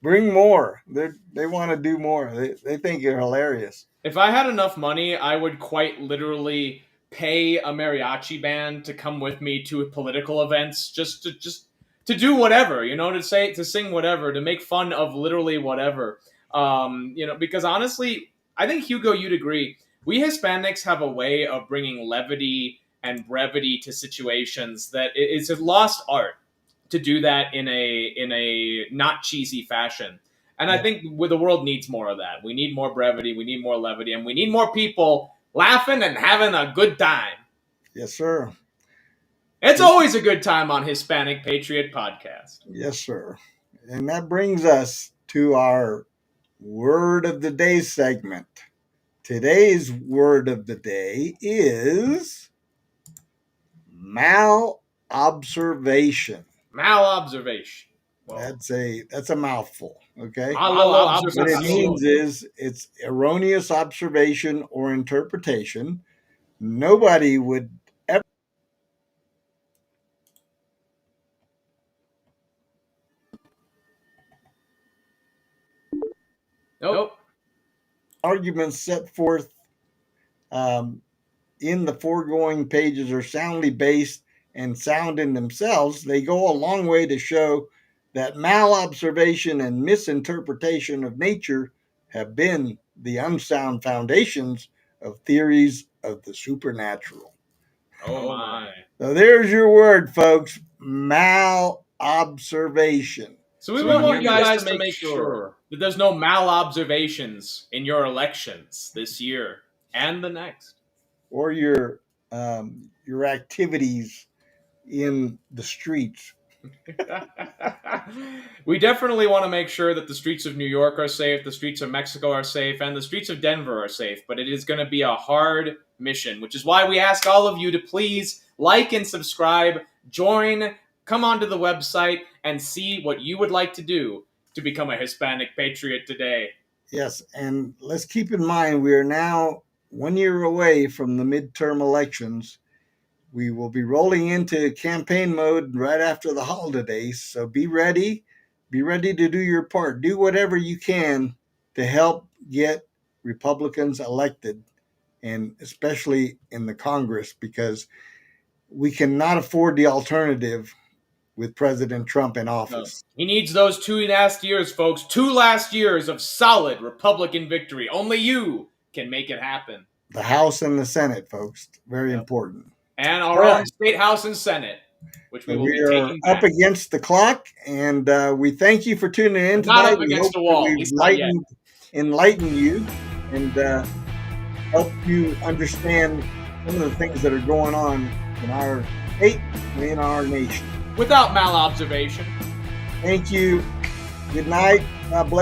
bring more. They want to do more. They think you're hilarious. If I had enough money, I would quite literally pay a mariachi band to come with me to political events, just to do whatever, to sing whatever, to make fun of literally whatever. Because honestly, I think, Hugo, you'd agree, we Hispanics have a way of bringing levity and brevity to situations that it's a lost art to do that in a not cheesy fashion. And I think the world needs more of that. We need more brevity, we need more levity, and we need more people laughing and having a good time. Yes, sir. It's always a good time on Hispanic Patriot Podcast. Yes, sir. And that brings us to our Word of the Day segment. Today's word of the day is malobservation. Malobservation. Well, that's a mouthful, okay? What it means is it's erroneous observation or interpretation. Nobody would ever... Nope. Arguments set forth in the foregoing pages are soundly based and sound in themselves. They go a long way to show that malobservation and misinterpretation of nature have been the unsound foundations of theories of the supernatural. Oh my. So there's your word, folks. Malobservation. So we want you guys to make sure that there's no malobservations in your elections this year and the next. Or your activities in the streets. We definitely want to make sure that the streets of New York are safe, the streets of Mexico are safe, and the streets of Denver are safe. But it is going to be a hard mission, which is why we ask all of you to please like and subscribe, join, come onto the website, and see what you would like to do to become a Hispanic Patriot today. Yes, and let's keep in mind we are now 1 year away from the midterm elections. We will be rolling into campaign mode right after the holidays, so be ready. Be ready to do your part. Do whatever you can to help get Republicans elected and especially in the Congress, because we cannot afford the alternative with President Trump in office. He needs those 2 last years, folks. 2 last years of solid Republican victory. Only you can make it happen. The House and the Senate, folks. Very important. And our own State House and Senate, which we will be taking back. Up against the clock, and we thank you for tuning in tonight. Not up against the wall. We've enlightened you and help you understand some of the things that are going on in our state and in our nation. Without malobservation. Thank you. Good night. God bless.